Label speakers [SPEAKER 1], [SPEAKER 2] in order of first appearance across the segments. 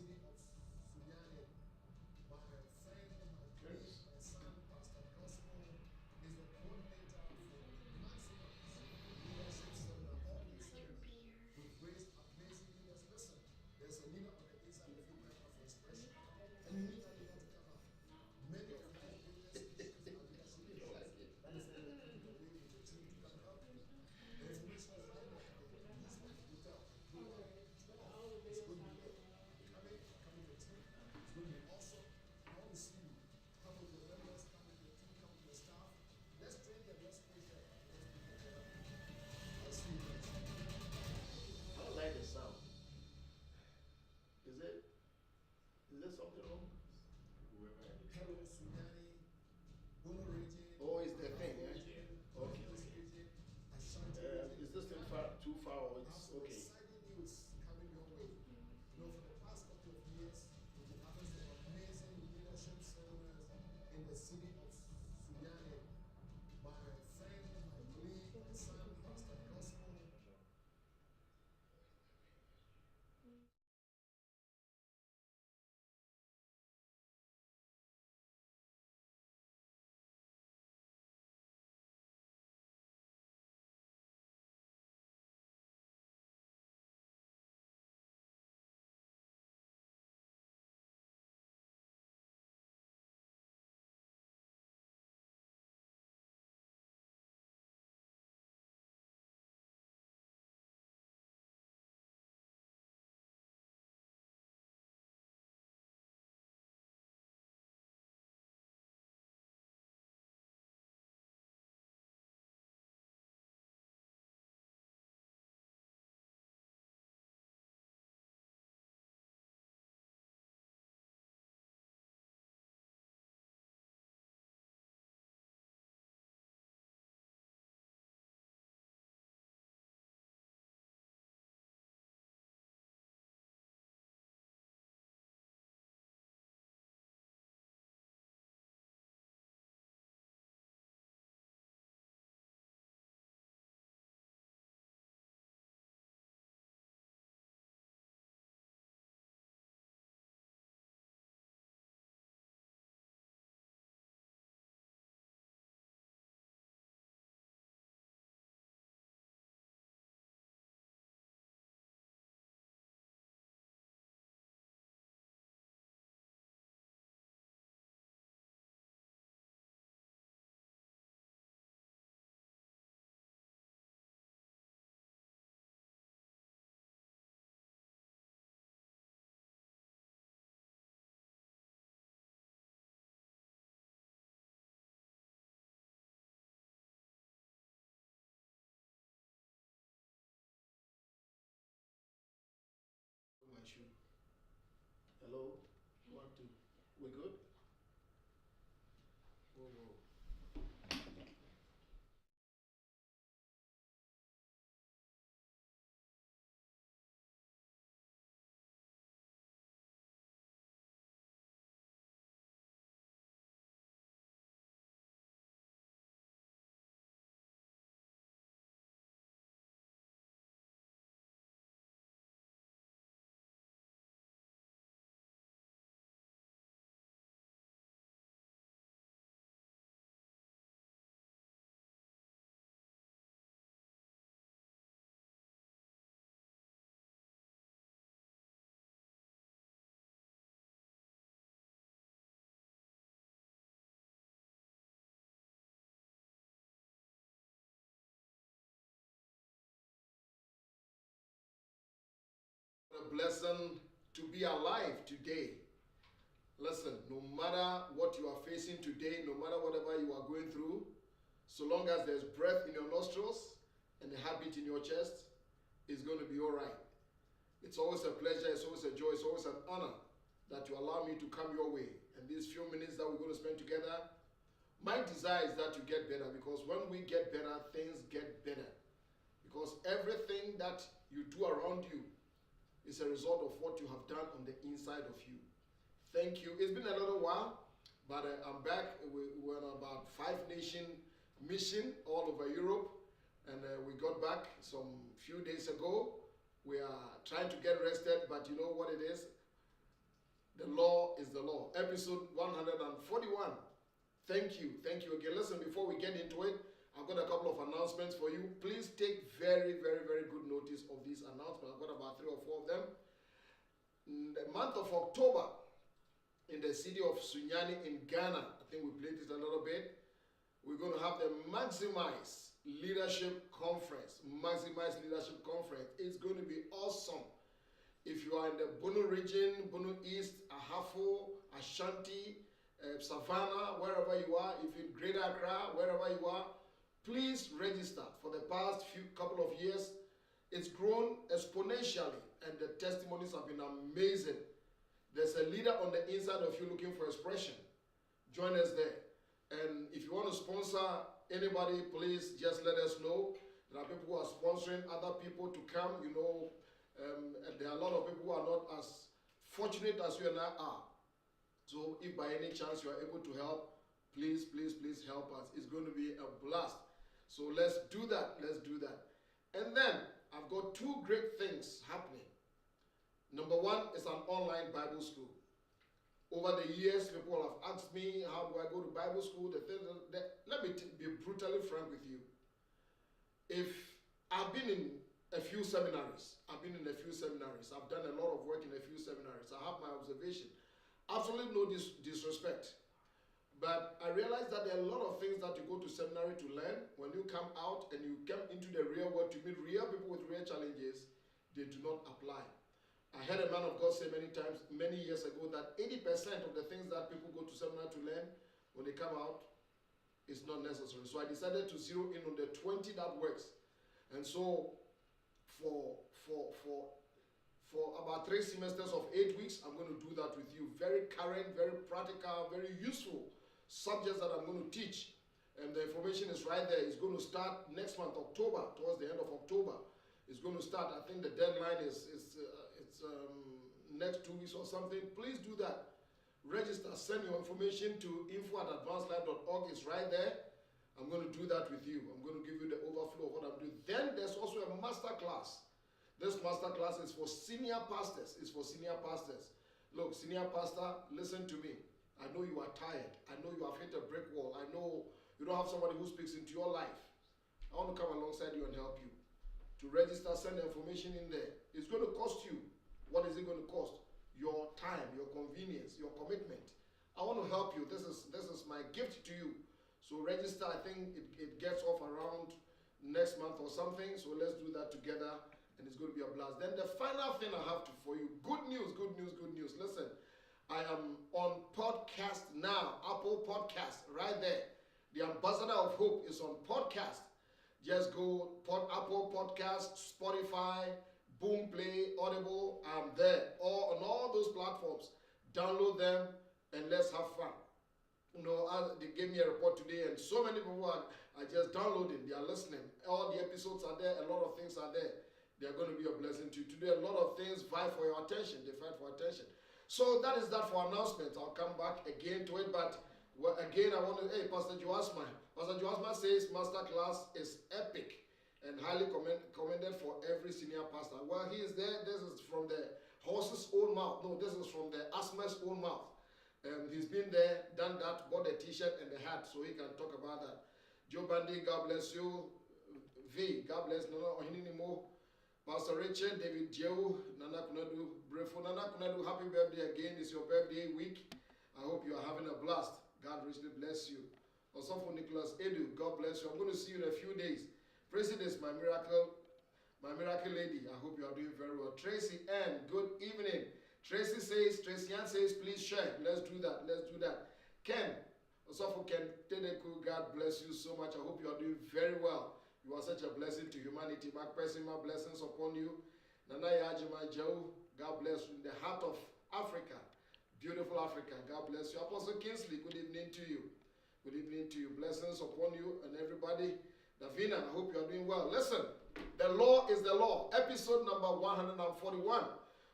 [SPEAKER 1] city of Sunyani. My friend, my colleague, my son, Pastor Gospel, is the coordinator for maximum leadership seminar all in seven. We've raised amazing leaders. Listen, there's a leader on the inside of you right now for expression. And you need that leader to come out. Many of my greatest speakers are leadership leaders. That is why we're coming away with the team to come help you. The information is right there. This one hotel, July 12th. It's going to be there. Come with the team. It's going to be awesome. I want to see you. Come with your members, come with your team, come with your staff. Let's train them, let's push them. Let's be together. I'll see you guys.
[SPEAKER 2] I don't like the sound. Is there something wrong?
[SPEAKER 1] Hello, Sunyani, Bono region.
[SPEAKER 2] Oh, it's the thing, eh?
[SPEAKER 1] Region,
[SPEAKER 2] Okay.
[SPEAKER 1] Northwest region, Ashanti region.
[SPEAKER 2] Is this thing too far or it's
[SPEAKER 1] Some
[SPEAKER 2] okay?
[SPEAKER 1] exciting news coming your way. You know, for the past couple of years, we've been having some amazing leadership seminars in the city of Sunyani. My friend, my colleague, my son, Pastor Gospel.
[SPEAKER 2] My shoe. Hello? One, two. We good? Whoa, whoa. A blessing to be alive today. Listen, no matter what you are facing today, no matter whatever you are going through, so long as there's breath in your nostrils and a heartbeat in your chest, it's going to be all right. It's always a pleasure, it's always a joy, it's always an honor that you allow me to come your way. And these few minutes that we're going to spend together, my desire is that you get better, because when we get better, things get better. Because everything that you do around you is a result of what you have done on the inside of you. Thank you. It's been a little while, but I'm back. We're on about 5-nation mission all over Europe, and we got back some few days ago. We are trying to get rested, but you know what it is? episode 141. Thank you again. Listen, before we get into it, I've got a couple of announcements for you. Please take very, very, very good notice of these announcements. I've got about 3 or 4 of them. In the month of October, in the city of Sunyani in Ghana, I think we played it a little bit, we're going to have the Maximize Leadership Conference. Maximize Leadership Conference. It's going to be awesome. If you are in the Bono region, Bono East, Ahafo, Ashanti, Savannah, wherever you are, if you're in Greater Accra, wherever you are, please register. For the past couple of years, it's grown exponentially and the testimonies have been amazing. There's a leader on the inside of you looking for expression. Join us there. And if you want to sponsor anybody, please just let us know. There are people who are sponsoring other people to come. You know, and there are a lot of people who are not as fortunate as you and I are. So if by any chance you are able to help, please, please, please help us. It's going to be a blast. So let's do that. Let's do that. And then I've got 2 great things happening. Number 1 is an online Bible school. Over the years, people have asked me, how do I go to Bible school? Let me be brutally frank with you. If I've been in a few seminaries, I've done a lot of work in a few seminaries. I have my observation. Absolutely no disrespect. But I realized that there are a lot of things that you go to seminary to learn. When you come out and you come into the real world to meet real people with real challenges, they do not apply. I heard a man of God say many times, many years ago, that 80% of the things that people go to seminar to learn, when they come out, is not necessary. So I decided to zero in on the 20 that works. And so for about 3 semesters of 8 weeks, I'm going to do that with you. Very current, very practical, very useful subjects that I'm going to teach. And the information is right there. It's going to start next month, October, towards the end of October. It's going to start, I think the deadline is next 2 weeks or something. Please do that. Register, send your information to info@advancedlife.org. It's right there. I'm going to do that with you. I'm going to give you the overflow of what I'm doing. Then there's also a master class. This master class is for senior pastors. Look, senior pastor, listen to me. I know you are tired. I know you have hit a brick wall. I know you don't have somebody who speaks into your life. I want to come alongside you and help you. To register, send the information in there. It's going to cost you. What is it going to cost? Your time, your convenience, your commitment. I want to help you. This is my gift to you. So register. I think it gets off around next month or something. So let's do that together. And it's going to be a blast. Then the final thing I have for you. Good news. Listen, I am on podcast now. Apple Podcast, right there. The Ambassador of Hope is on podcast. Just go Apple Podcast, Spotify, Boomplay, Audible. I'm there. On all those platforms. Download them and let's have fun. You know, they gave me a report today and so many people are just downloading. They are listening. All the episodes are there. A lot of things are there. They are going to be a blessing to you. Today, a lot of things vie for your attention. They fight for attention. So that is that for announcements. I'll come back again to it. But again, I want to, Pastor Joasma. Pastor Joasma says masterclass is epic and highly commended for every senior pastor. Well, he is there. This is from the horse's own mouth. No, this is from the asthma's own mouth. He's been there, done that, bought the t-shirt and the hat so he can talk about that. Joe Bandy, God bless you. V, God bless Nana Ohinimo. Pastor Richard, David Joe, Nana Kunadu, Brefo, Nana Kunadu, happy birthday again. It's your birthday week. I hope you are having a blast. God richly bless you. Also for Nicholas Edu, God bless you. I'm going to see you in a few days. President, my miracle lady. I hope you are doing very well. Tracy Ann, good evening. Tracy Ann says, please share. Let's do that. Ken, also for Ken Tedeku, God bless you so much. I hope you are doing very well. You are such a blessing to humanity. My personal blessings upon you. Nana Yajima Joe, God bless you. In the heart of Africa, beautiful Africa, God bless you. Apostle Kingsley, good evening to you. Good evening to you. Blessings upon you and everybody. Davina, I hope you are doing well. Listen, the law is the law. Episode number 141.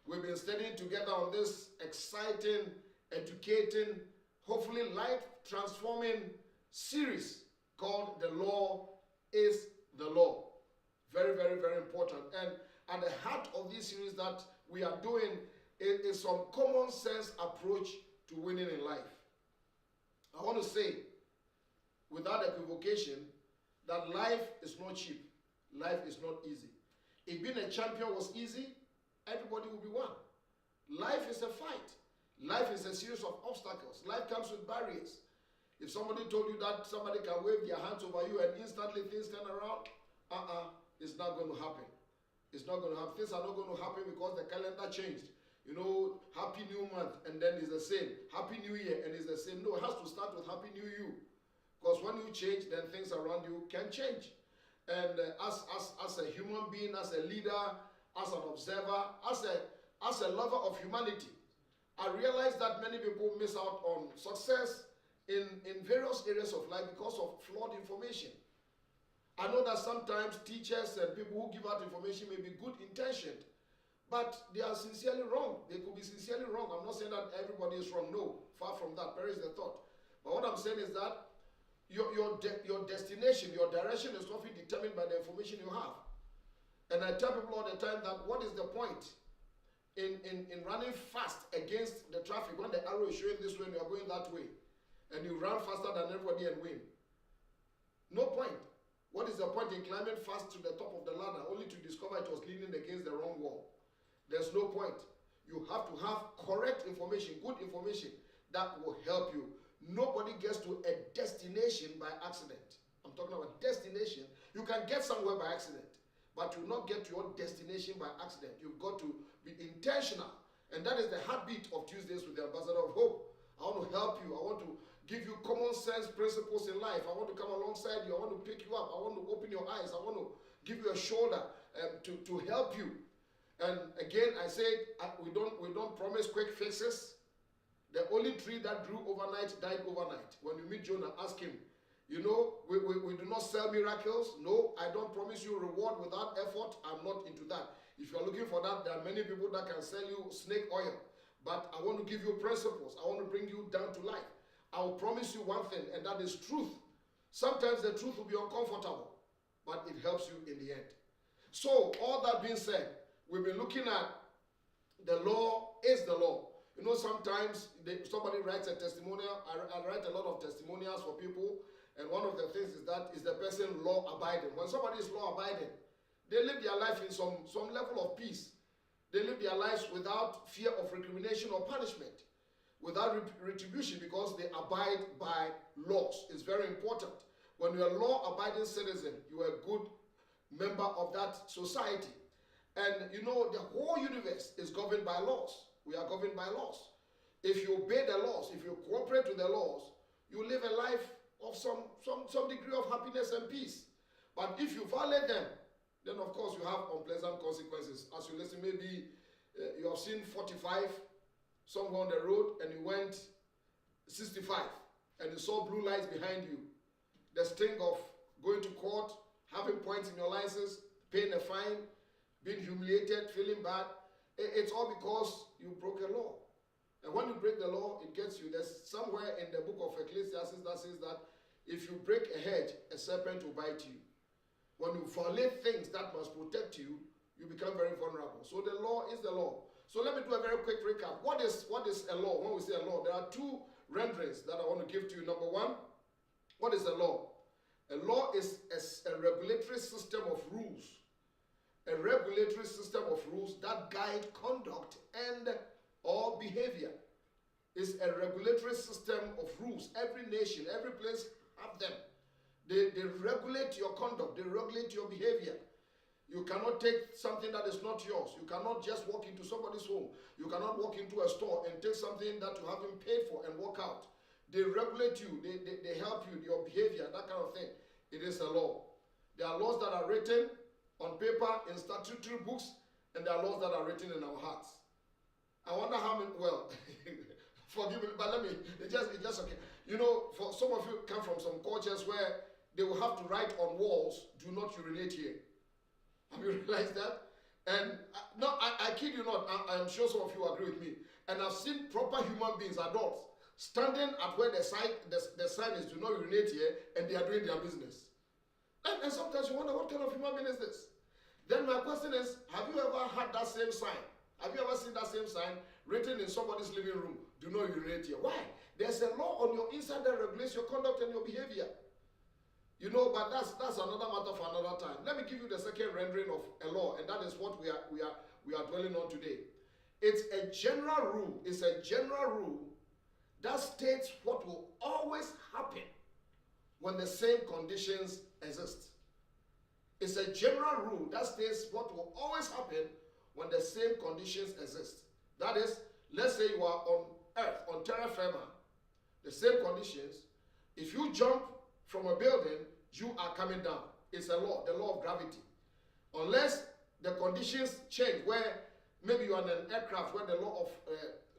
[SPEAKER 2] We've been studying together on this exciting, educating, hopefully life-transforming series called The Law is the Law. Very, very, very important. And at the heart of this series that we are doing is some common sense approach to winning in life. I want to say, without equivocation, that life is not cheap. Life is not easy. If being a champion was easy, everybody would be one. Life is a fight. Life is a series of obstacles. Life comes with barriers. If somebody told you that somebody can wave their hands over you and instantly things turn around, it's not going to happen. It's not going to happen. Things are not going to happen because the calendar changed. You know, Happy New Month, and then it's the same. Happy New Year, and it's the same. No, it has to start with Happy New You. Because when you change, then things around you can change. And as a human being, as a leader, as an observer, as a lover of humanity, I realize that many people miss out on success in various areas of life because of flawed information. I know that sometimes teachers and people who give out information may be good intentioned, but they are sincerely wrong. They could be sincerely wrong. I'm not saying that everybody is wrong. No, far from that. Perish the thought. But what I'm saying is that your destination, your direction is often determined by the information you have. And I tell people all the time that what is the point in running fast against the traffic when the arrow is showing this way and you are going that way, and you run faster than everybody and win? No point. What is the point in climbing fast to the top of the ladder only to discover it was leaning against the wrong wall? There's no point. You have to have correct information, good information that will help you. Nobody gets to a destination by accident. I'm talking about destination. You can get somewhere by accident, but you will not get to your destination by accident. You've got to be intentional. And that is the heartbeat of Tuesdays with the Ambassador of Hope. I want to help you. I want to give you common sense principles in life. I want to come alongside you. I want to pick you up. I want to open your eyes. I want to give you a shoulder to help you. And again, I said we don't promise quick fixes. The only tree that grew overnight died overnight. When you meet Jonah, ask him, you know, we do not sell miracles. No, I don't promise you reward without effort. I'm not into that. If you're looking for that, there are many people that can sell you snake oil. But I want to give you principles. I want to bring you down to life. I will promise you one thing, and that is truth. Sometimes the truth will be uncomfortable, but it helps you in the end. So, all that being said, we've been looking at the law is the law. You know, sometimes somebody writes a testimonial. I write a lot of testimonials for people, and one of the things is that is the person law-abiding. When somebody is law-abiding, they live their life in some level of peace. They live their lives without fear of recrimination or punishment, without retribution, because they abide by laws. It's very important. When you're a law-abiding citizen, you are a good member of that society. And you know, the whole universe is governed by laws. We are governed by laws. If you obey the laws, if you cooperate with the laws, you live a life of some degree of happiness and peace. But if you violate them, then of course you have unpleasant consequences. As you listen, maybe you have seen 45 somewhere on the road and you went 65 and you saw blue lights behind you. The sting of going to court, having points in your license, paying a fine, being humiliated, feeling bad, it's all because you broke a law. And when you break the law, it gets you. There's somewhere in the book of Ecclesiastes that says that if you break a hedge, a serpent will bite you. When you violate things that must protect you, you become very vulnerable. So the law is the law. So let me do a very quick recap. What is a law? When we say a law, there are two renderings that I want to give to you. Number one, what is a law? A law is a regulatory system of rules. A regulatory system of rules that guide conduct and or behavior. Is a regulatory system of rules. Every nation, every place have them. They regulate your conduct. They regulate your behavior. You cannot take something that is not yours. You cannot just walk into somebody's home. You cannot walk into a store and take something that you haven't paid for and walk out. They regulate you. They help you, your behavior, that kind of thing. It is a law. There are laws that are written on paper in statutory books, and there are laws that are written in our hearts. I wonder how many, well, forgive me, but it's just okay. You know, for some of you come from some cultures where they will have to write on walls, do not urinate here. Have you realized that? And I kid you not, I'm sure some of you agree with me. And I've seen proper human beings, adults, standing at where the sign is do not urinate here, and they are doing their business. And sometimes you wonder, what kind of human being is this? Then my question is, have you ever had that same sign? Have you ever seen that same sign written in somebody's living room, do not urinate here. Why? There's a law on your inside that regulates your conduct and your behavior. You know, but that's another matter for another time. Let me give you the second rendering of a law, and that is what we are dwelling on today. It's a general rule. It's a general rule that states what will always happen when the same conditions exist. It's a general rule that states what will always happen when the same conditions exist. That is, let's say you are on earth, on terra firma, the same conditions. If you jump from a building, you are coming down. It's a law, the law of gravity. Unless the conditions change, where maybe you are in an aircraft where the law of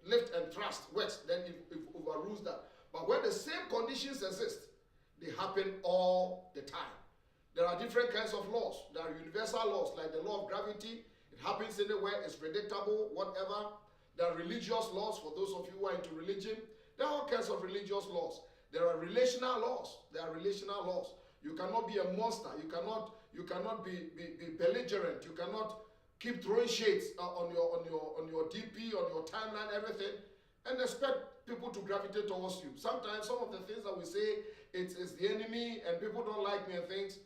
[SPEAKER 2] lift and thrust works, then it overrules that. But where the same conditions exist, they happen all the time. There are different kinds of laws. There are universal laws, like the law of gravity. It happens anywhere, it's predictable, whatever. There are religious laws, for those of you who are into religion. There are all kinds of religious laws. There are relational laws. There are relational laws. You cannot be a monster. You cannot be belligerent. You cannot keep throwing shades on your DP, on your timeline, everything, and expect people to gravitate towards you. Sometimes some of the things that we say, it's the enemy and people don't like me and things.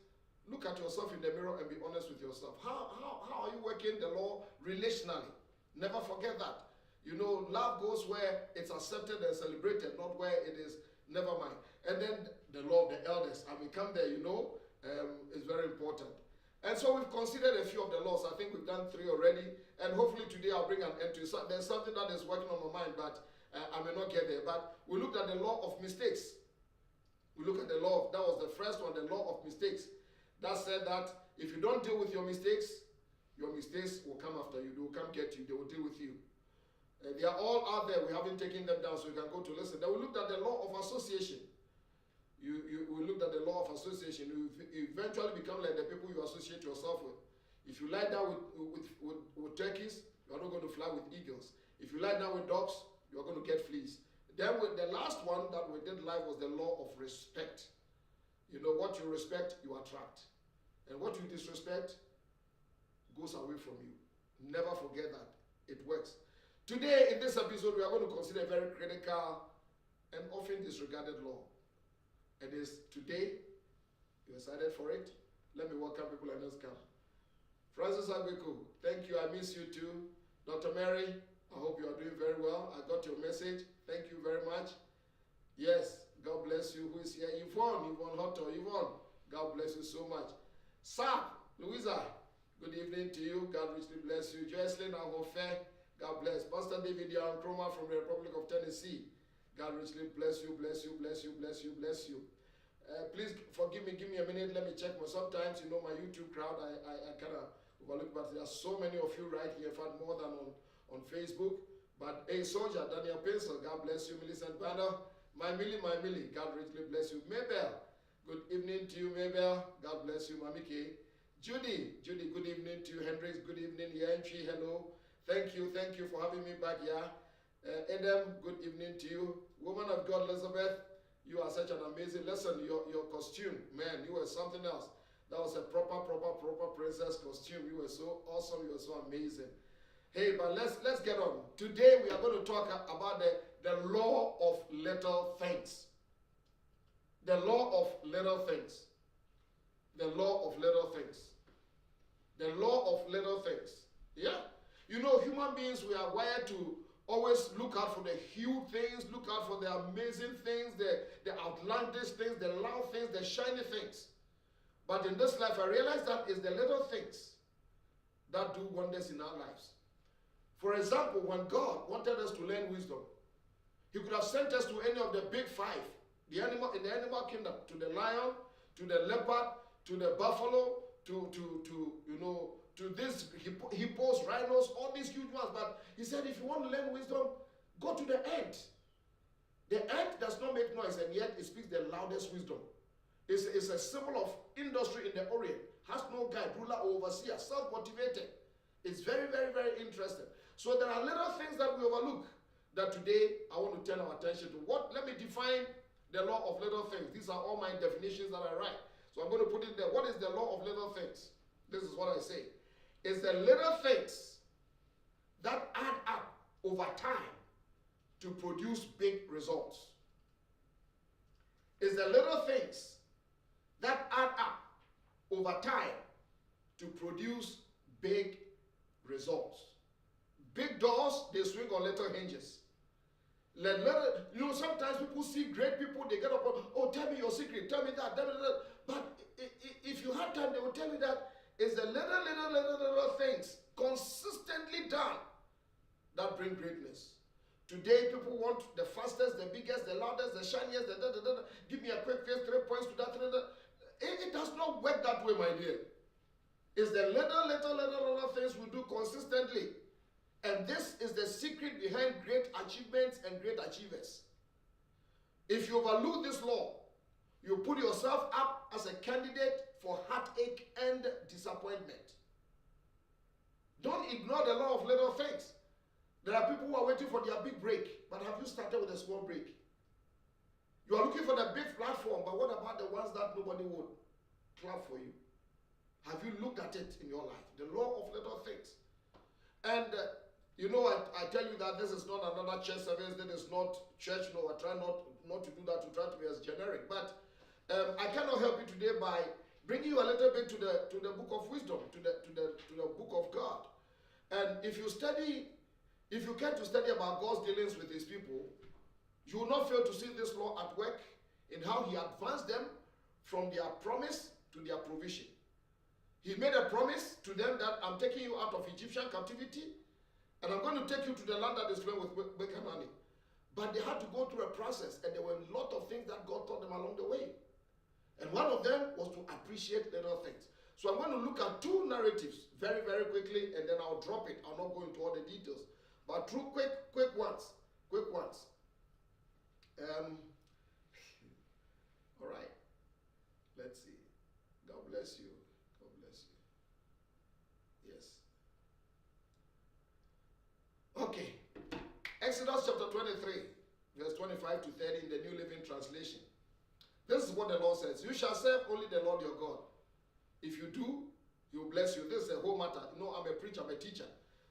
[SPEAKER 2] Look at yourself in the mirror and be honest with yourself. How are you working the law relationally? Never forget that. You know, love goes where it's accepted and celebrated, not where it is never mind. And then the law of the elders. I mean, come there, you know, is very important. And so we've considered a few of the laws. I think we've done 3 already. And hopefully today I'll bring an end to it. So there's something that is working on my mind, but I may not get there. But we looked at the law of mistakes. We look at the law, that was the first one, the law of mistakes. That said that if you don't deal with your mistakes will come after you. They will come get you. They will deal with you. They are all out there. We haven't taken them down, so you can go to listen. Then we looked at the law of association. We looked at the law of association. You eventually become like the people you associate yourself with. If you lie down with turkeys, you are not going to fly with eagles. If you lie down with dogs, you are going to get fleas. Then with the last one that we did live was the law of respect. You know, what you respect, you attract. And what you disrespect goes away from you. Never forget that. It works. Today, in this episode, we are going to consider a very critical and often disregarded law. It is today. You excited for it? Let me welcome people and let's come. Francis Agbeku, thank you. I miss you too. Dr. Mary, I hope you are doing very well. I got your message. Thank you very much. Yes, God bless you. Who is here? Yvonne Hotto. Yvonne, God bless you so much. Sap, Louisa, good evening to you. God richly bless you. Jocelyn Ahofe, God bless. Pastor David Young Kroma from the Republic of Tennessee. God richly bless you, bless you, bless you, bless you, bless you. Please forgive me, give me a minute, let me check. Sometimes, you know, my YouTube crowd, I kind of overlook, but there are so many of you right here, in fact, more than on Facebook. But hey, Soldier, Daniel Pencil, God bless you. Millicent Banner, my Millie, God richly bless you. Mabel, good evening to you, Mabel. God bless you, Mami K. Judy, good evening to you. Hendricks, good evening. Yanchi, hello. Thank you for having me back here. Adam, good evening to you. Woman of God, Elizabeth, you are such an amazing, listen, your costume, man, you were something else. That was a proper princess costume. You were so awesome, you were so amazing. Hey, but let's get on. Today we are going to talk about the law of little things. The law of little things. The law of little things. The law of little things. Yeah. You know, human beings, we are wired to always look out for the huge things, look out for the amazing things, the outlandish things, the loud things, the shiny things. But in this life, I realize that it's the little things that do wonders in our lives. For example, when God wanted us to learn wisdom, He could have sent us to any of the big 5, in the animal kingdom, to the lion, to the leopard, to the buffalo, to this hippos, rhinos, all these huge ones. But He said, if you want to learn wisdom, go to the ant. The ant does not make noise, and yet it speaks the loudest wisdom. It's a symbol of industry in the Orient. Has no guide, ruler, or overseer, self-motivated. It's very, very, very interesting. So there are little things that we overlook that today I want to turn our attention to. Let me define the law of little things. These are all my definitions that I write. So I'm going to put it there. What is the law of little things? This is what I say. It's the little things that add up over time to produce big results. It's the little things that add up over time to produce big results. Big doors, they swing on little hinges. Sometimes people see great people, they get up, oh, tell me your secret, tell me that, tell me that. But if you had time, they will tell you that it's the little things consistently done that bring greatness. Today, people want the fastest, the biggest, the loudest, the shiniest, give me a quick fix, 3 points to that. It does not work that way, my dear. It's the little things we do consistently. And this is the secret behind great achievements and great achievers. If you overlook this law, you put yourself up as a candidate for heartache and disappointment. Don't ignore the law of little things. There are people who are waiting for their big break, but have you started with a small break? You are looking for the big platform, but what about the ones that nobody would clap for you? Have you looked at it in your life? The law of little things. And I tell you that this is not another church service, this is not church. No, I try not to do that, to try to be as generic. But I cannot help you today by bringing you a little bit to the book of wisdom, to the book of God. And if you care to study about God's dealings with his people, you will not fail to see this law at work in how he advanced them from their promise to their provision. He made a promise to them that I'm taking you out of Egyptian captivity and I'm going to take you to the land that is flowing with milk and honey. But they had to go through a process, and there were a lot of things that God taught them along the way. And one of them was to appreciate little things. So I'm going to look at 2 narratives very, very quickly, and then I'll drop it. I'll not go into all the details. But two quick ones. All right. Let's see. God bless you. God bless you. Yes. Okay. Exodus chapter 23, verse 25 to 30 in the New Living Translation. This is what the Lord says. You shall serve only the Lord your God. If you do, he will bless you. This is the whole matter. I'm a preacher, I'm a teacher.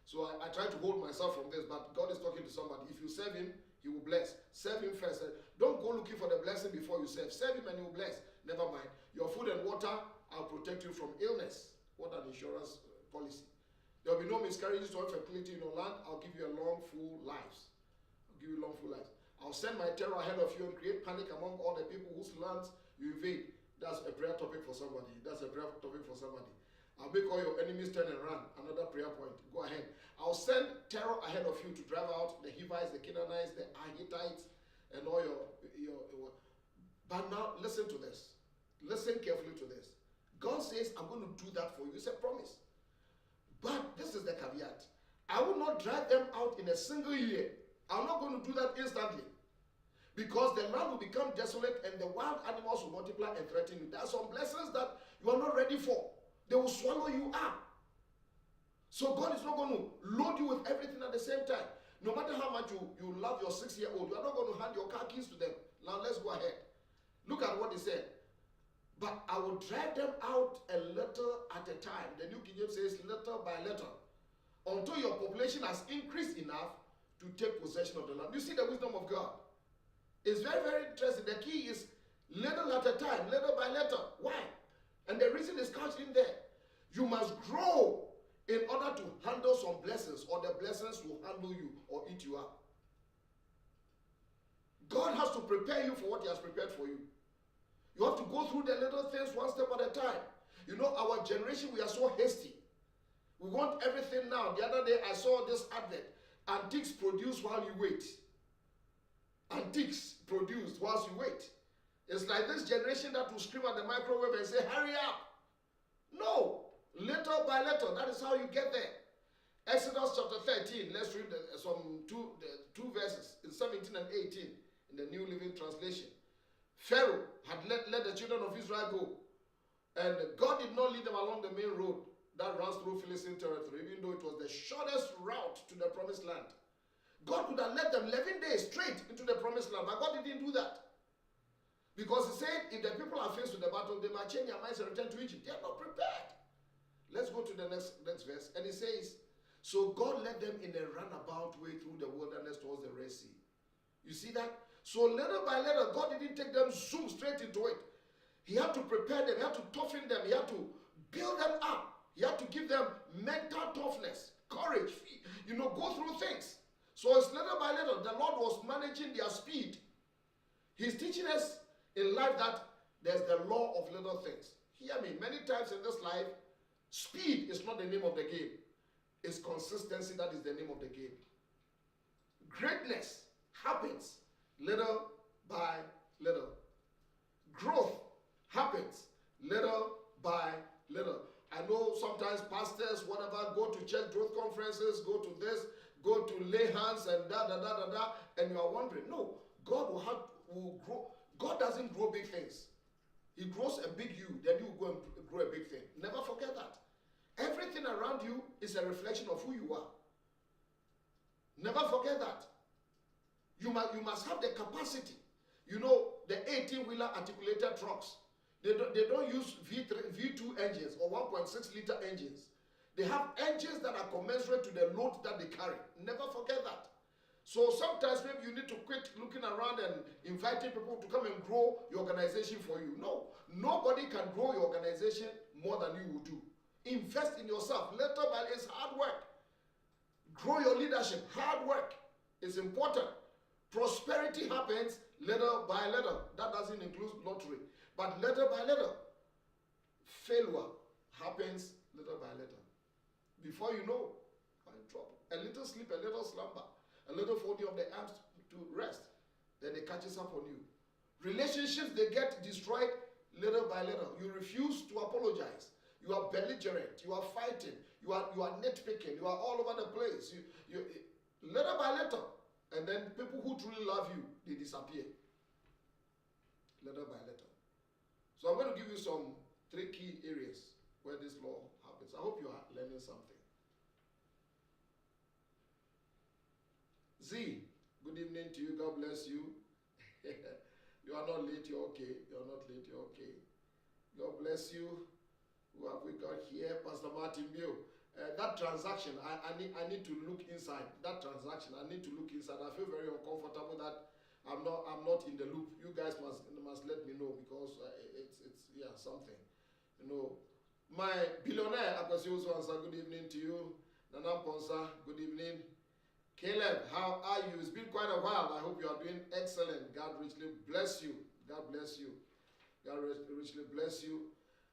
[SPEAKER 2] So I try to hold myself from this, but God is talking to somebody. If you serve him, he will bless. Serve him first. Don't go looking for the blessing before you serve. Serve him and he will bless. Never mind. Your food and water, I'll protect you from illness. What an insurance policy. There will be no miscarriages or infertility in your land. I'll give you a long, full lives. I'll send my terror ahead of you and create panic among all the people whose lands you invade. That's a prayer topic for somebody. I'll make all your enemies turn and run. Another prayer point. Go ahead. I'll send terror ahead of you to drive out the Hivites, the Canaanites, the Hittites, and all your. But now listen to this. Listen carefully to this. God says, I'm going to do that for you. It's a promise. But this is the caveat. I will not drive them out in a single year. I'm not going to do that instantly. Because the land will become desolate and the wild animals will multiply and threaten you. There are some blessings that you are not ready for. They will swallow you up. So God is not going to load you with everything at the same time. No matter how much you love your 6-year-old, you are not going to hand your car keys to them. Now let's go ahead. Look at what he said. But I will drive them out a little at a time. The New King James says little by little. Until your population has increased enough to take possession of the land. You see the wisdom of God. It's very, very interesting. The key is little at a time, little by little. Why? And the reason is couched in there. You must grow in order to handle some blessings, or the blessings will handle you or eat you up. God has to prepare you for what he has prepared for you. You have to go through the little things one step at a time. Our generation, we are so hasty. We want everything now. The other day, I saw this advert. Antiques produced while you wait. Antiques produced whilst you wait. It's like this generation that will scream at the microwave and say, hurry up. No. Little by little. That is how you get there. Exodus chapter 13. Let's read two verses in 17 and 18 in the New Living Translation. Pharaoh had let the children of Israel go. And God did not lead them along the main road that runs through Philistine territory, even though it was the shortest route to the promised land. God could have led them 11 days straight into the promised land, but God didn't do that. Because he said, if the people are faced with the battle, they might change their minds and return to Egypt. They are not prepared. Let's go to the next verse. And it says, So God led them in a roundabout way through the wilderness towards the Red Sea. You see that? So little by little, God didn't take them zoom straight into it. He had to prepare them. He had to toughen them. He had to build them up. He had to give them mental toughness, courage, go through things. So it's little by little, the Lord was managing their speed. He's teaching us in life that there's the law of little things. Hear me, many times in this life, speed is not the name of the game. It's consistency that is the name of the game. Greatness happens little by little. Growth happens little by little. I know sometimes pastors, whatever, go to church growth conferences, go to this, go to lay hands and and you are wondering, no, God will grow. God doesn't grow big things. He grows a big you, then you go and grow a big thing. Never forget that. Everything around you is a reflection of who you are. Never forget that. You must have the capacity. You know, the 18-wheeler articulated trucks, they don't use V2 engines or 1.6 liter engines. They have engines that are commensurate to the load that they carry. Never forget that. So sometimes maybe you need to quit looking around and inviting people to come and grow your organization for you. No, nobody can grow your organization more than you will do. Invest in yourself. Little by little, it's hard work. Grow your leadership. Hard work is important. Prosperity happens little by little. That doesn't include lottery. But little by little. Failure happens little by little. Before you know, you're in trouble. A little sleep, a little slumber, a little folding of the arms to rest. Then it catches up on you. Relationships, they get destroyed little by little. You refuse to apologize. You are belligerent. You are fighting. You are nitpicking. You are all over the place. You little by little. And then people who truly love you, they disappear. Little by little. So I'm going to give you some 3 key areas where this law happens. I hope you are learning something. Z, good evening to you. God bless you. You are not late, you're okay. You're not late, you're okay. God bless you. Who have we got here? Pastor Martin Bill. That transaction, I need to look inside. That transaction, I need to look inside. I feel very uncomfortable that I'm not in the loop. You guys must let me know because it's something. My billionaire, Akwasi answer, good evening to you. Nana Ponsa, good evening. Caleb, how are you? It's been quite a while. I hope you are doing excellent. God richly bless you. God bless you. God richly bless you.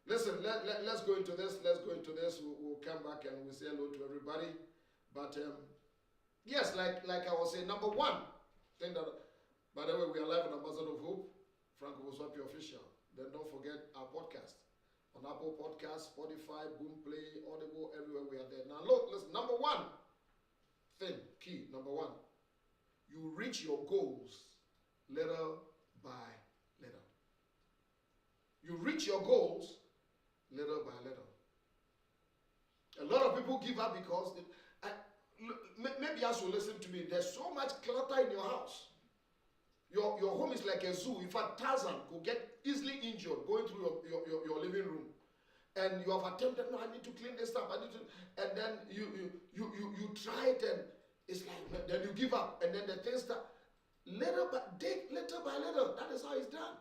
[SPEAKER 2] Listen, let's go into this. Let's go into this. We'll come back and we'll say hello to everybody. But yes, like I was saying, number one thing that, by the way, we are live on Ambassador of Hope, Frank Ofosu-Appiah official. Then don't forget our podcast on Apple Podcasts, Spotify, Boomplay, Audible, everywhere we are there. Now look, listen, number one thing, key, number one, you reach your goals little by little. You reach your goals little by little. A lot of people give up because maybe as you listen to me, there's so much clutter in your house. Your home is like a zoo. In fact, Tarzan could get easily injured going through your living room. And you have attempted, no, I need to clean this up, and then you try it and it's like, then you give up, and then the things start, little by little, that is how it's done.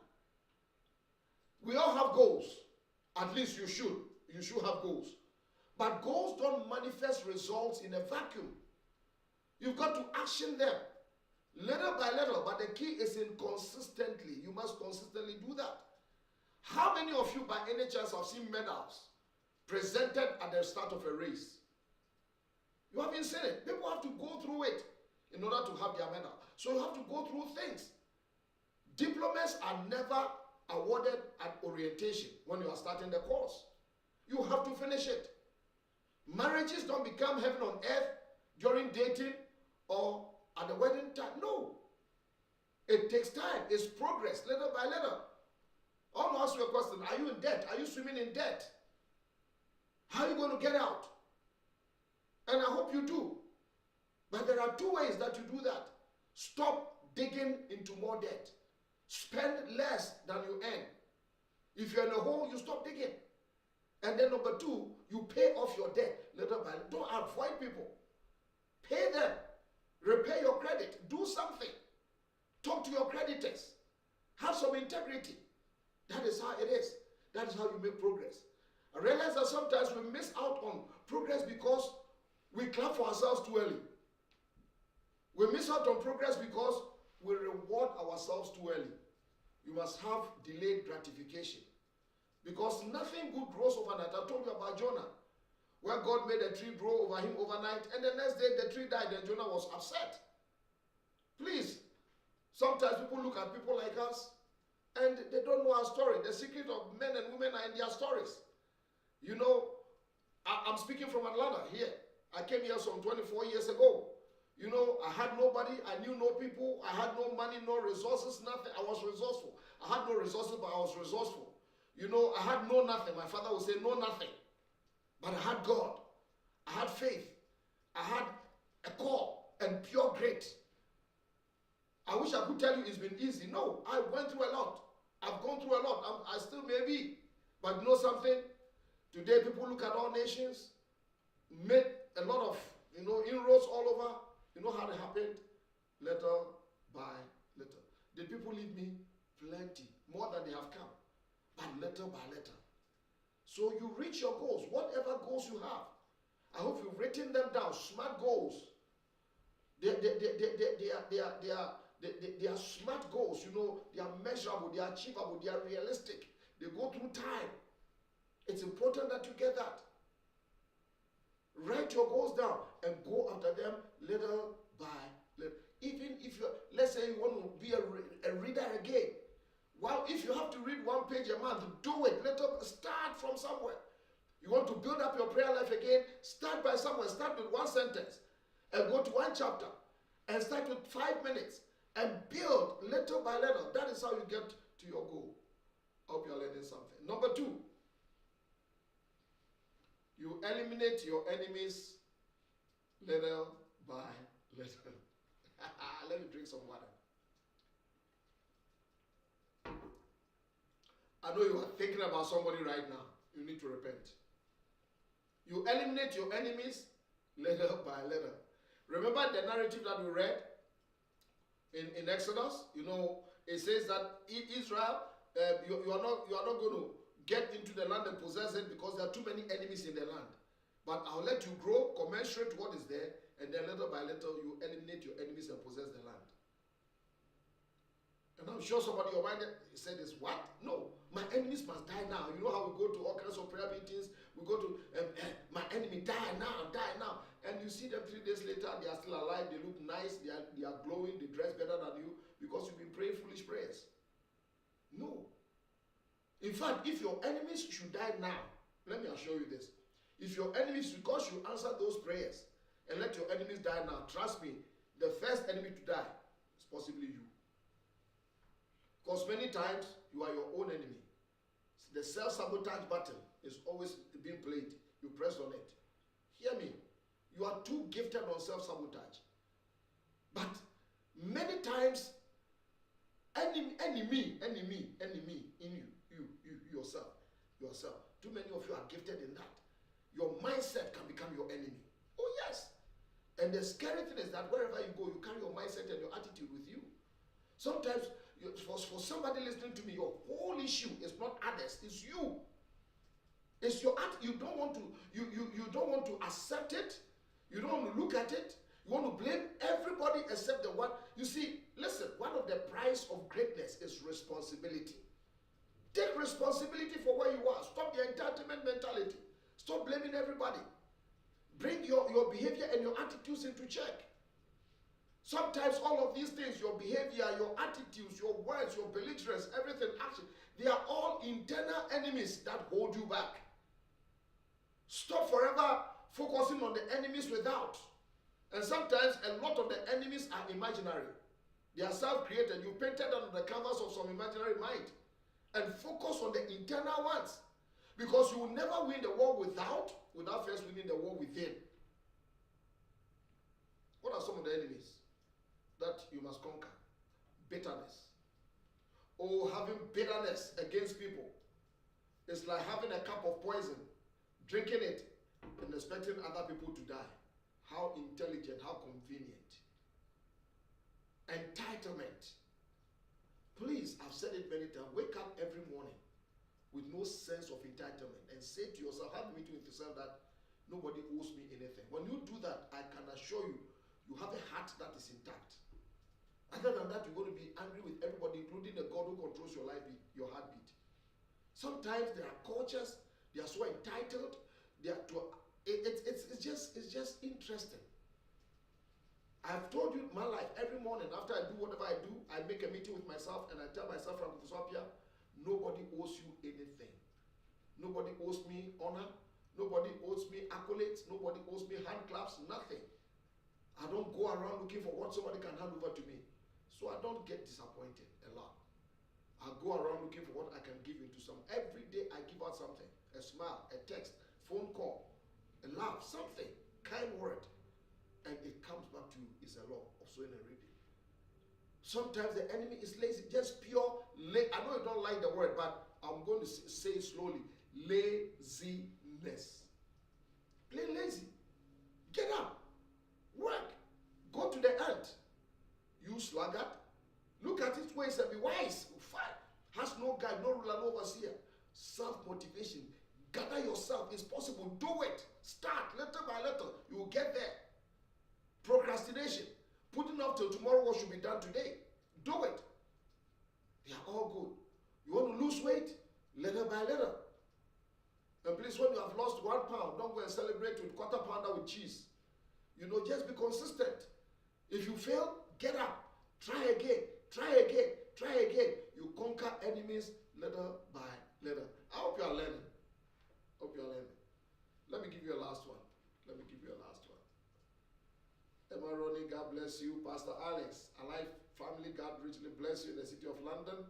[SPEAKER 2] We all have goals. At least you should have goals. But goals don't manifest results in a vacuum. You've got to action them little by little, but the key is in consistently. You must consistently do that. How many of you by any chance have seen medals presented at the start of a race? You haven't seen it. People have to go through it in order to have their medal. So you have to go through things. Diplomas are never awarded at orientation when you are starting the course. You have to finish it. Marriages don't become heaven on earth during dating or at the wedding time. No. It takes time. It's progress, little by little. I want to ask you a question. Are you in debt? Are you swimming in debt? How are you going to get out? And I hope you do. But there are 2 ways that you do that. Stop digging into more debt. Spend less than you earn. If you're in a hole, you stop digging. And then number 2, you pay off your debt little by little. Don't avoid people. Pay them. Repay your credit. Do something. Talk to your creditors. Have some integrity. That is how it is. That is how you make progress. I realize that sometimes we miss out on progress because we clap for ourselves too early. We miss out on progress because we reward ourselves too early. You must have delayed gratification. Because nothing good grows overnight. I told you about Jonah, where God made a tree grow over him overnight, and the next day the tree died and Jonah was upset. Please, sometimes people look at people like us and they don't know our story. The secret of men and women are in their stories. You know, I'm speaking from Atlanta here. I came here some 24 years ago. You know, I had nobody. I knew no people. I had no money, no resources, nothing. I was resourceful. I had no resources, but I was resourceful. You know, I had no nothing. My father would say no nothing. But I had God. I had faith. I had a call and pure grit. I wish I could tell you it's been easy. No, I went through a lot. I've gone through a lot. I still may be. But you know something? Today people look at all nations, made a lot of, inroads all over. You know how it happened? Little by little. Did people leave me? Plenty. More than they have come. But little by little. So you reach your goals, whatever goals you have. I hope you've written them down. Smart goals. They are smart goals. You know, they are measurable, they are achievable, they are realistic. They go through time. It's important that you get that. Write your goals down and go after them little by little. Even if let's say you want to be a reader again. Well, if you have to read one page a month, do it. Start from somewhere. You want to build up your prayer life again, start by somewhere. Start with one sentence and go to one chapter and start with 5 minutes and build little by little. That is how you get to your goal. I hope you're learning something. Number 2, you eliminate your enemies little by little. Let me drink some water. I know you are thinking about somebody right now. You need to repent. You eliminate your enemies little by little. Remember the narrative that we read in Exodus? You know, it says that Israel, you are not going to get into the land and possess it because there are too many enemies in the land. But I'll let you grow commensurate to what is there, and then little by little you eliminate your enemies and possess the land. And I'm sure somebody in your mind said this, what? No, my enemies must die now. You know how we go to all kinds of prayer meetings, we go to, my enemy, die now, die now. And you see them 3 days later, they are still alive, they look nice, they are glowing, they dress better than you because you've been praying foolish prayers. No. In fact, if your enemies should die now, let me assure you this. If your enemies, because you answer those prayers and let your enemies die now, trust me, the first enemy to die is possibly you. Because many times you are your own enemy. The self-sabotage button is always being played. You press on it. Hear me. You are too gifted on self-sabotage. But many times, enemy in you, yourself. Too many of you are gifted in that. Your mindset can become your enemy. Oh yes. And the scary thing is that wherever you go, you carry your mindset and your attitude with you. Sometimes, for somebody listening to me, your whole issue is not others, it's you. It's your attitude. You don't want to accept it. You don't want to look at it. You want to blame everybody except the one. You see, listen, one of the price of greatness is responsibility. Take responsibility for where you are. Stop the entitlement mentality. Stop blaming everybody. Bring your behavior and your attitudes into check. Sometimes all of these things, your behavior, your attitudes, your words, your belligerence, everything, action, they are all internal enemies that hold you back. Stop forever focusing on the enemies without. And sometimes a lot of the enemies are imaginary. They are self-created. You painted on the canvas of some imaginary mind. And focus on the internal ones. Because you will never win the war without first winning the war within. What are some of the enemies that you must conquer? Bitterness. Oh, having bitterness against people. It's like having a cup of poison, drinking it, and expecting other people to die. how intelligent, how convenient. Entitlement. Please, I've said it many times, wake up every morning with no sense of entitlement and say to yourself, have a meeting with yourself that nobody owes me anything. When you do that, I can assure you, you have a heart that is intact. Other than that, you're going to be angry with everybody, including the God who controls your life, your heartbeat. Sometimes there are cultures, they are so entitled, they are to, it's just interesting. I've told you my life, every morning after I do whatever I do, I make a meeting with myself and I tell myself from Ofosu-Appiah, nobody owes you anything. Nobody owes me honor. Nobody owes me accolades. Nobody owes me hand claps, nothing. I don't go around looking for what somebody can hand over to me. So I don't get disappointed a lot. I go around looking for what I can give into some. Every day I give out something. A smile, a text, phone call, a laugh, something, kind word. And it comes back to you. It's a law of sowing and reaping. Sometimes the enemy is lazy, just pure I know you don't like the word, but I'm going to say it slowly. Laziness. Plain lazy. Get up. Work. Go to the ant. You sluggard. Look at its ways and be wise. Fight. Has no guide, no ruler, no overseer. Self-motivation. Gather yourself. It's possible. Do it. Start little by little. You will get there. Procrastination. Putting off till tomorrow what should be done today. Do it. They are all good. You want to lose weight? Little by little. And please, when you have lost 1 pound, don't go and celebrate with quarter pounder with cheese. You know, just be consistent. If you fail, get up. Try again. Try again. Try again. You conquer enemies little by little. I hope you are learning. Hope you are learning. Let me give you a last one. Emma Ronnie, God bless you. Pastor Alex, Alive family, God richly bless you in the city of London.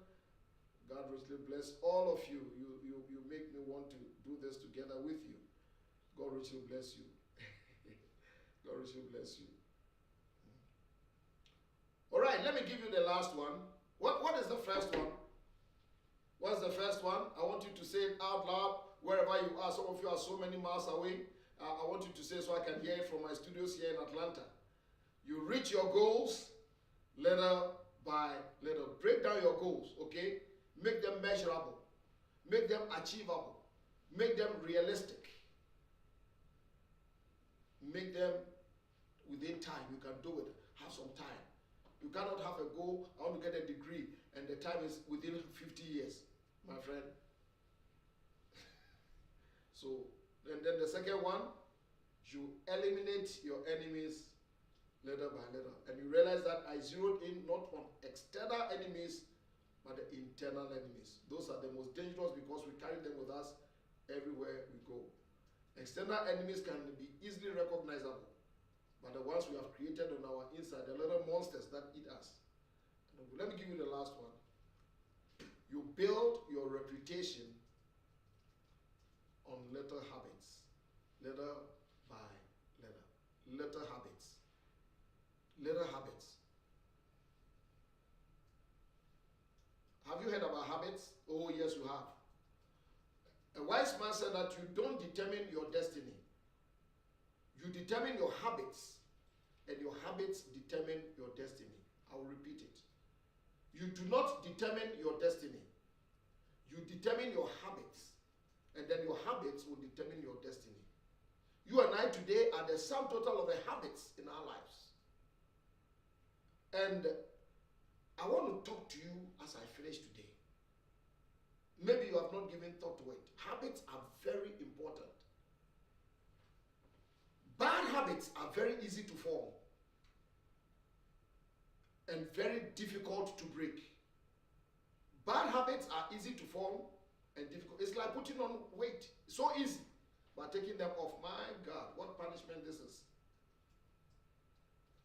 [SPEAKER 2] God richly bless all of you. You make me want to do this together with you. God richly bless you. God richly bless you. All right, let me give you the last one. What is the first one? What's the first one? I want you to say it out loud wherever you are. Some of you are so many miles away. I want you to say so I can hear it from my studios here in Atlanta. You reach your goals little by little. Break down your goals, okay? Make them measurable. Make them achievable. Make them realistic. Make them within time. You can do it. Have some time. You cannot have a goal, I want to get a degree, and the time is within 50 years, my friend. So, and then the second one, you eliminate your enemies little by little. And you realize that I zeroed in not on external enemies, but the internal enemies. Those are the most dangerous because we carry them with us everywhere we go. External enemies can be easily recognizable, but the ones we have created on our inside, the little monsters that eat us. Let me give you the last one. You build your reputation on little habits. Little by little. Little habits. Little habits. Have you heard about habits? Oh, yes, you have. A wise man said that you don't determine your destiny. You determine your habits, and your habits determine your destiny. I will repeat it. You do not determine your destiny. You determine your habits, and then your habits will determine your destiny. You and I today are the sum total of the habits in our lives. And I want to talk to you as I finish today. Maybe you have not given thought to it. Habits are very important. Bad habits are very easy to form and very difficult to break. Bad habits are easy to form and difficult. It's like putting on weight. It's so easy. But taking them off, my God, what punishment this is.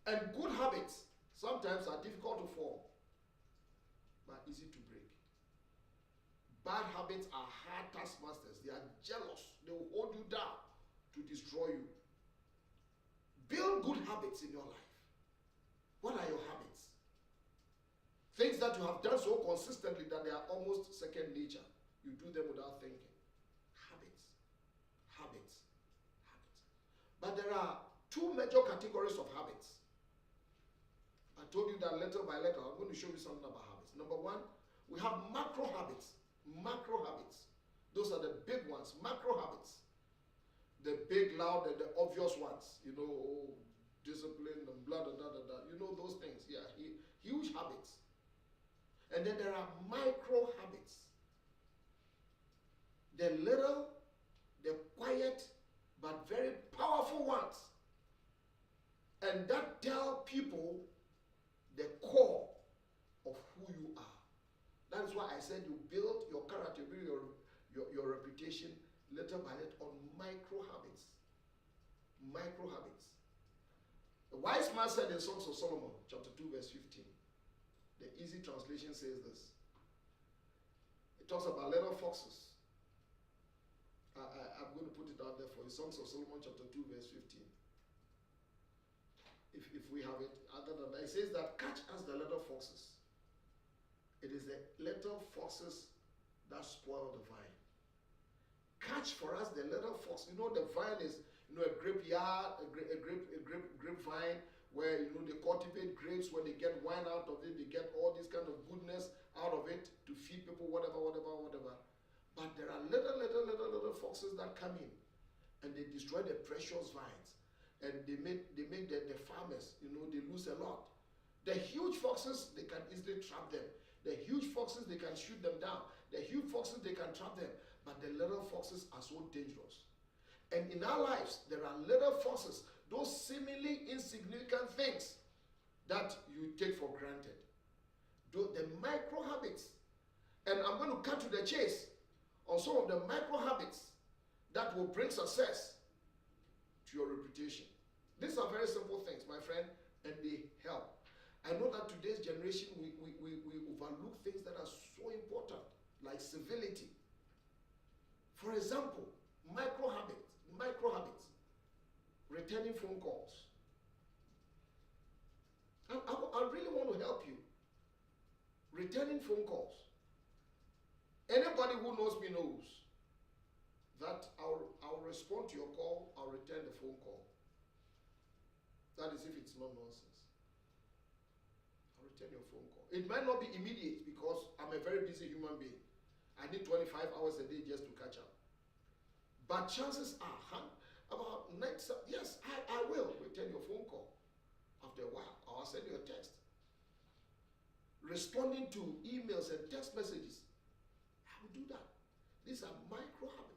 [SPEAKER 2] And good habits sometimes are difficult to form, but easy to break. Bad habits are hard taskmasters. They are jealous. They will hold you down to destroy you. Build good habits in your life. What are your habits? Things that you have done so consistently that they are almost second nature. You do them without thinking. Habits. Habits. Habits. But there are two major categories of habits. I told you that letter by letter. I'm going to show you something about habits. Number one, we have macro habits. Macro habits. Those are the big ones. Macro habits. The big, loud, and the obvious ones. You know, discipline and blah, blah, blah, blah, blah. You know those things. Yeah, huge habits. And then there are micro habits. The little, the quiet, but very powerful ones. And that tell people the core of who you are. That is why I said you build your character, you build your reputation little by little on micro habits. Micro habits. The wise man said in Songs of Solomon, chapter 2, verse 15. The easy translation says this. It talks about little foxes. I'm going to put it out there for you. Songs of Solomon, chapter 2, verse 15. If we have it, other than that, it says that catch us the little foxes. It is the little foxes that spoil the vine. Catch for us the little fox. You know, the vine is, you know, a grapevine where, you know, they cultivate grapes. When they get wine out of it, they get all this kind of goodness out of it to feed people, whatever. But there are little foxes that come in and they destroy the precious vines. And they make the farmers, you know, they lose a lot. The huge foxes, they can easily trap them. The huge foxes, they can shoot them down. The huge foxes, they can trap them. But the little foxes are so dangerous. And in our lives, there are little foxes, those seemingly insignificant things that you take for granted. The micro habits. And I'm going to cut to the chase on some of the micro habits that will bring success to your reputation. These are very simple things, my friend, and they help. I know that today's generation, we overlook things that are so important, like civility. For example, micro habits, returning phone calls. I really want to help you. Returning phone calls. Anybody who knows me knows that I'll respond to your call, I'll return the phone call. That is if it's not nonsense. I'll return your phone call. It might not be immediate because I'm a very busy human being. I need 25 hours a day just to catch up. But chances are, about next, yes, I will return your phone call. After a while, I'll send you a text. Responding to emails and text messages, I will do that. These are micro habits.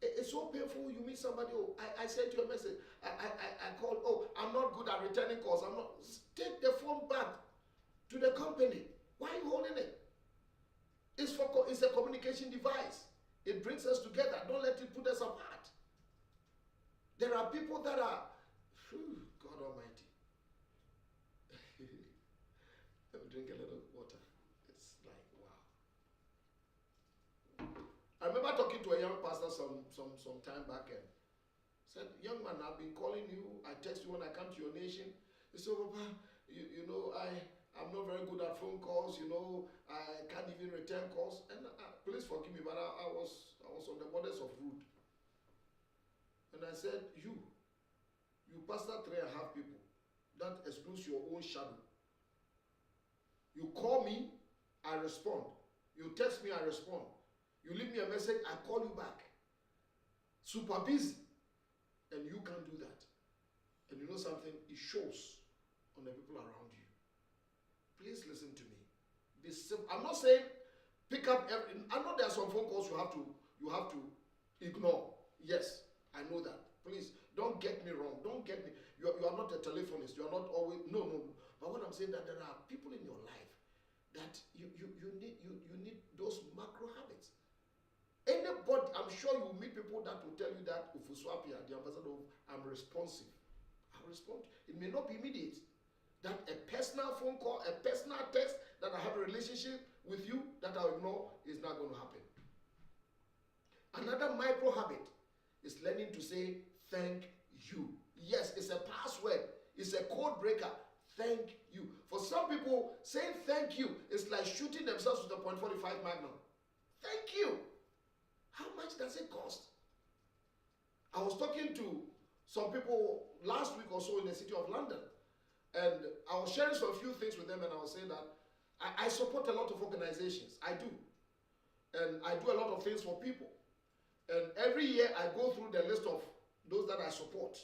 [SPEAKER 2] It's so painful. You meet somebody, oh, I sent you a message. I called, oh, I'm not good at returning calls. I'm not. Take the phone back to the company. Why are you holding it? It's a communication device. It brings us together. Don't let it put us apart. There are people that are, God Almighty. Let me drink a little water. It's like, wow. I remember talking to a young pastor some time back and said, young man, I've been calling you. I text you when I come to your nation. He said, Papa, you know, I'm not very good at phone calls. You know, I can't even return calls. And please forgive me, but I was on the borders of rude. And I said, you pastor 3.5 people. That excludes your own shadow. You call me, I respond. You text me, I respond. You leave me a message, I call you back. Super busy. And you can't do that. And you know something? It shows on the people around you. Please listen to me. I'm not saying pick up every. I know there are some phone calls you have to ignore. Yes, I know that. Please don't get me wrong. Don't get me. You are not a telephonist. You are not always. No. But what I'm saying that there are people in your life that you need those macro habits. Anybody, I'm sure you will meet people that will tell you that Ofosu-Appiah, the ambassador of, I'm responsive. I respond. It may not be immediate. That a personal phone call, a personal text that I have a relationship with you that I'll ignore is not going to happen. Another micro habit is learning to say thank you. Yes, it's a password. It's a code breaker. Thank you. For some people, saying thank you is like shooting themselves with a .45 Magnum. Thank you. How much does it cost? I was talking to some people last week or so in the city of London, and I was sharing some few things with them, and I was saying that I support a lot of organizations. I do. And I do a lot of things for people. And every year I go through the list of those that I support.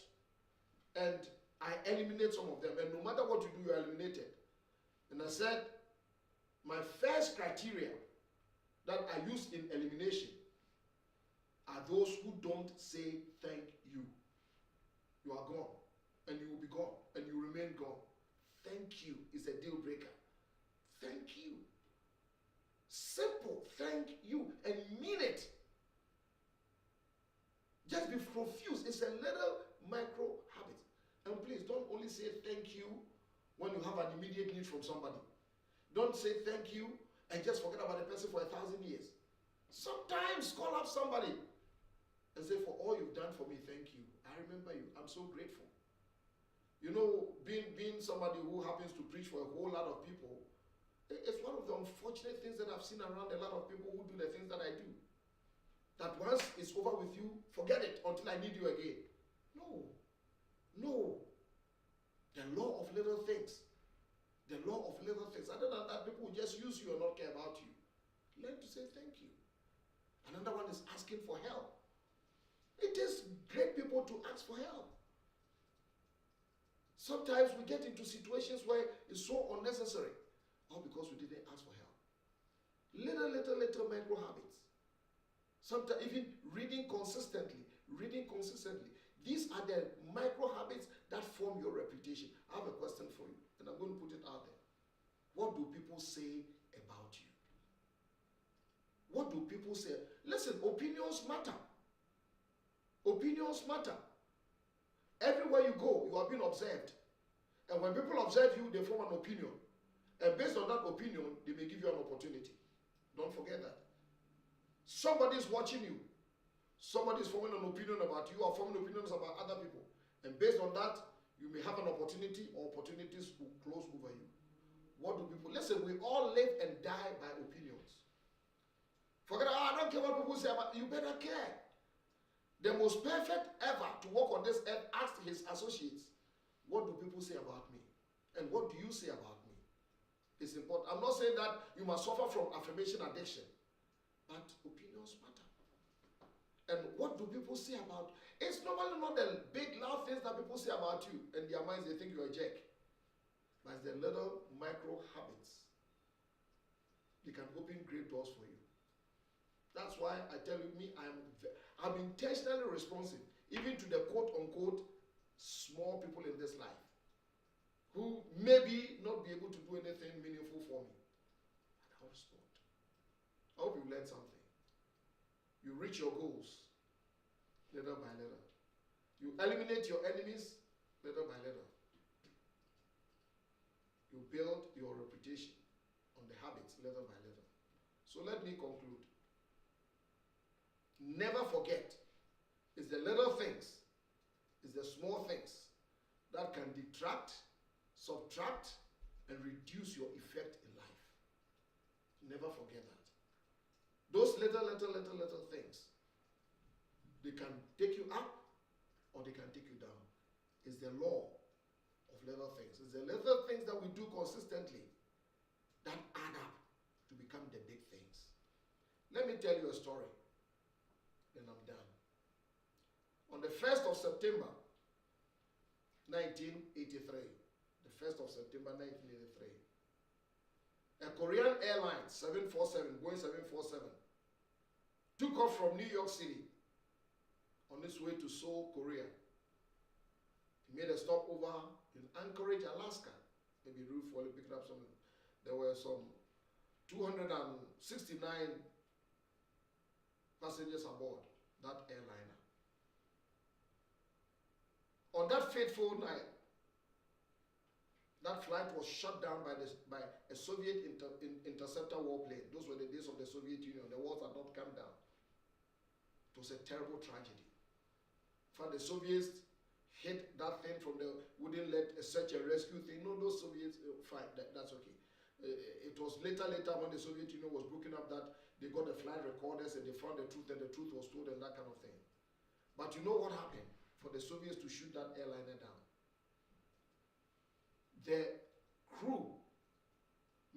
[SPEAKER 2] And I eliminate some of them. And no matter what you do, you're eliminated. And I said, my first criteria that I use in elimination are those who don't say thank you. You are gone. And you will be gone. And you remain gone. Thank you is a deal breaker. Thank you. Simple. Thank you. And mean it. Just be profuse. It's a little micro habit. And please don't only say thank you when you have an immediate need from somebody. Don't say thank you and just forget about the person for 1,000 years. Sometimes call up somebody and say, for all you've done for me, thank you. I remember you. I'm so grateful. You know, being somebody who happens to preach for a whole lot of people, it's one of the unfortunate things that I've seen around a lot of people who do the things that I do. That once it's over with you, forget it until I need you again. No. No. The law of little things. The law of little things. Other than that, people will just use you and not care about you. Learn to say thank you. Another one is asking for help. It is great people to ask for help. Sometimes we get into situations where it's so unnecessary. All because we didn't ask for help. Little micro habits. Sometimes even reading consistently. These are the micro habits that form your reputation. I have a question for you, and I'm going to put it out there. What do people say about you? What do people say? Listen, opinions matter. Opinions matter. Everywhere you go, you are being observed. And when people observe you, they form an opinion. And based on that opinion, they may give you an opportunity. Don't forget that. Somebody is watching you. Somebody is forming an opinion about you or forming opinions about other people. And based on that, you may have an opportunity or opportunities will close over you. What do people... Listen, we all live and die by opinions. Forget, I don't care what people say about you. Better care. The most perfect ever to walk on this earth asked his associates, what do people say about me? And what do you say about me? It's important. I'm not saying that you must suffer from affirmation addiction, but opinions matter. And what do people say about? It's normally not the big loud things that people say about you. In their minds, they think you're a jerk. But it's the little micro habits. They can open great doors for you. That's why I tell you, I'm intentionally responsive, even to the quote unquote small people in this life, who maybe not be able to do anything meaningful for me. And I'll respond. I hope you learned something. You reach your goals little by little. You eliminate your enemies little by little. You build your reputation on the habits little by little. So let me conclude. Never forget, it's the little things, it's the small things that can detract, subtract, and reduce your effect in life. Never forget that. Those little things, they can take you up or they can take you down. It's the law of little things. It's the little things that we do consistently that add up to become the big things. Let me tell you a story, then I'm done. On the 1st of September, 1983, the 1st of September 1983, a Korean Airlines 747, Boeing 747, took off from New York City on its way to Seoul, Korea. He made a stopover in Anchorage, Alaska. Maybe Ruth Wally picked up some. There were some 269 passengers aboard that airliner. On that fateful night, that flight was shut down by a Soviet interceptor warplane. Those were the days of the Soviet Union. The walls had not come down. It was a terrible tragedy. In fact, the Soviets hit that thing from the, wouldn't let a search and rescue thing. No, those Soviets, fine, that's okay. It was later when the Soviet Union was broken up that they got the flight recorders and they found the truth and the truth was told and that kind of thing. But you know what happened? for the Soviets to shoot that airliner down. The crew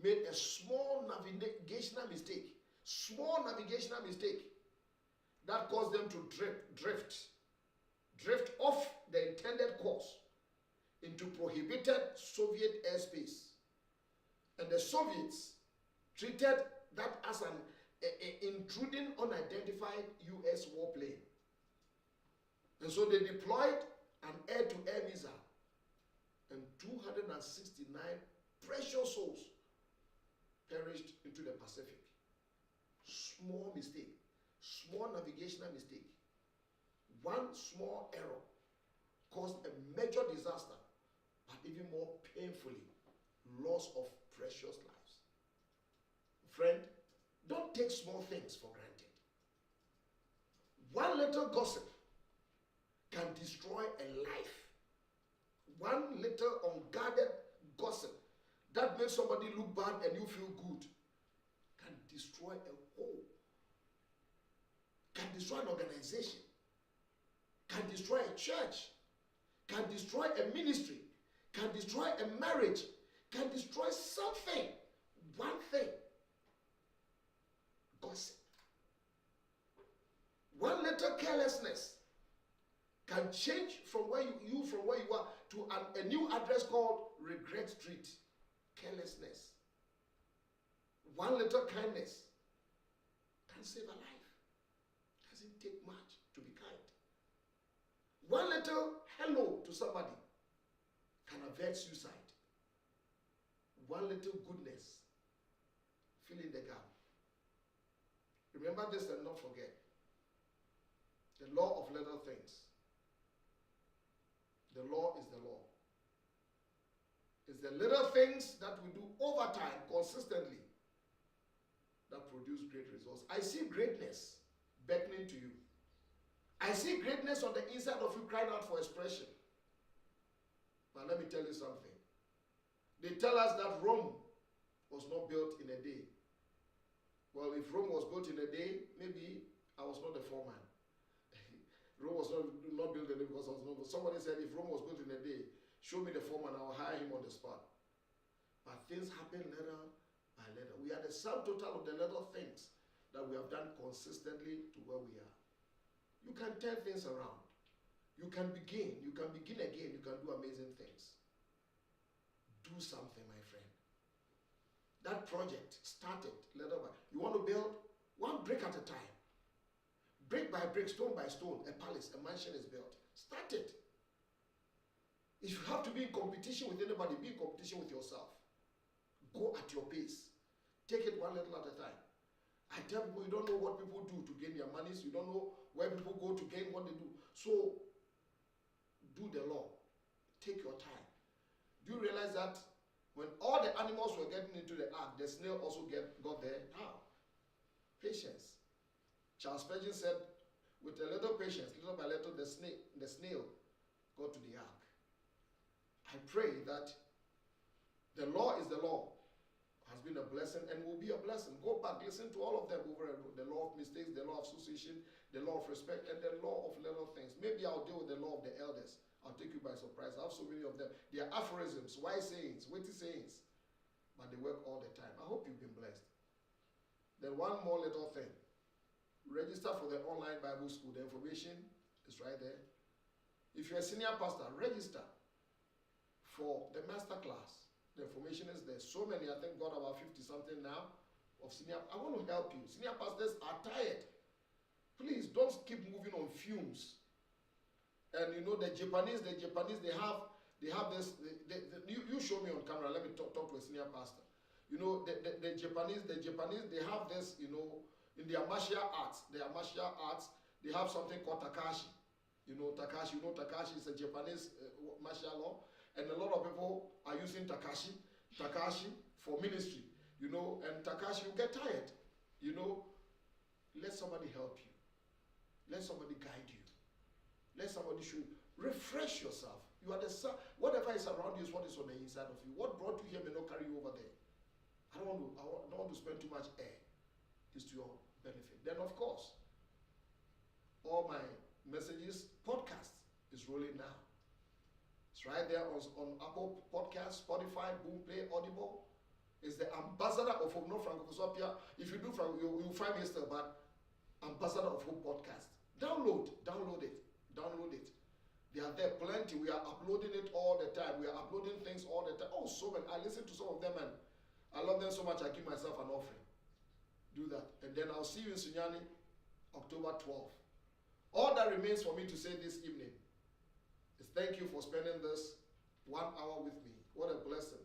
[SPEAKER 2] made a small navigational mistake that caused them to drift off the intended course into prohibited Soviet airspace. And the Soviets treated that as an intruding unidentified US warplane. And so they deployed an air-to-air missile, and 269 precious souls perished into the Pacific. Small mistake, small navigational mistake. One small error caused a major disaster, but even more painfully, loss of precious lives. Friend, don't take small things for granted. One little gossip can destroy a life. One little unguarded gossip that makes somebody look bad and you feel good can destroy a whole, can destroy an organization, can destroy a church, can destroy a ministry, can destroy a marriage, can destroy something. One thing. Gossip. One little carelessness can change from where you are to a new address called Regret Street. Carelessness. One little kindness can save a life. Doesn't take much to be kind. One little hello to somebody can avert suicide. One little goodness, fill in the gap. Remember this and not forget. The law of little things. The law is the law. It's the little things that we do over time, consistently, that produce great results. I see greatness beckoning to you. I see greatness on the inside of you crying out for expression. But let me tell you something. They tell us that Rome was not built in a day. Well, if Rome was built in a day, maybe I was not the foreman. Rome was not built in a day because I was not. Somebody said if Rome was built in a day, show me the foreman, I will hire him on the spot. But things happen little by little. We are the sum total of the little things that we have done consistently to where we are. You can turn things around. You can begin again, you can do amazing things. Do something, my friend. That project started little by. You want to build one brick at a time. Brick by brick, stone by stone, a palace, a mansion is built. Start it. If you have to be in competition with anybody, be in competition with yourself. Go at your pace. Take it one little at a time. I tell people, you don't know what people do to gain their monies. You don't know where people go to gain what they do. So, do the law. Take your time. Do you realize that when all the animals were getting into the ark, the snail also got there? How? Patience. Charles Spurgeon said, with a little patience, little by little, the snail got to the ark. I pray that the law is the law. Has been a blessing and will be a blessing. Go back, listen to all of them over and over. The law of mistakes, the law of association, the law of respect, and the law of little things. Maybe I'll deal with the law of the elders. I'll take you by surprise. I have so many of them. They are aphorisms, wise sayings, witty sayings. But they work all the time. I hope you've been blessed. Then one more little thing. Register for the online Bible school. The information is right there. If you're a senior pastor, register for the master class. The information is there. So many, I think, got about 50 something now of senior. I want to help you. Senior pastors are tired. Please don't keep moving on fumes. And you know the Japanese, they have this. You show me on camera. Let me talk to a senior pastor. You know the Japanese, they have this. You know, in their martial arts, they have something called Takashi. You know Takashi is a Japanese martial law. And a lot of people are using Takashi for ministry, you know, and Takashi will get tired, you know. Let somebody help you. Let somebody guide you. Let somebody show you. Refresh yourself. You are the sun. Whatever is around you is what is on the inside of you. What brought you here may not carry you over there. I don't want to spend too much air. It's to your benefit. Then, of course, all my messages, podcast is is rolling now. It's right there on Apple Podcasts, Spotify, Boomplay, Audible. It's the ambassador of hope, not Frank Ofosu-Appiah. If you do Frank, you'll find me still, but ambassador of hope podcast. Download it. They are there plenty. We are uploading it all the time. We are uploading things all the time. Oh, so many. I listen to some of them and I love them so much I give myself an offering. Do that. And then I'll see you in Sunyani, October 12th. All that remains for me to say this evening is thank you for spending this 1 hour with me. What a blessing.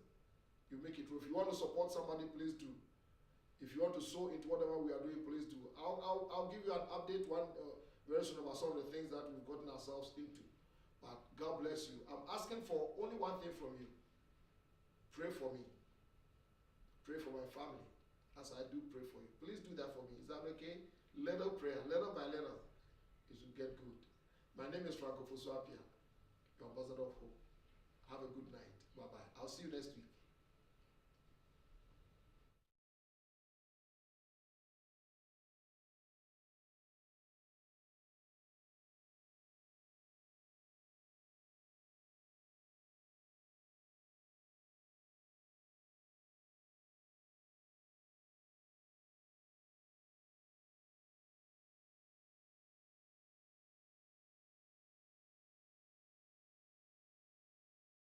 [SPEAKER 2] You make it through. If you want to support somebody, please do. If you want to sow into whatever we are doing, please do. I'll give you an update very soon about some of the things that we've gotten ourselves into. But God bless you. I'm asking for only one thing from you. Pray for me. Pray for my family as I do pray for you. Please do that for me. Is that okay? Little prayer, little by little, it will get good. My name is Frank Ofosu-Appiah, your ambassador of hope. Have a good night. Bye-bye. I'll see you next week.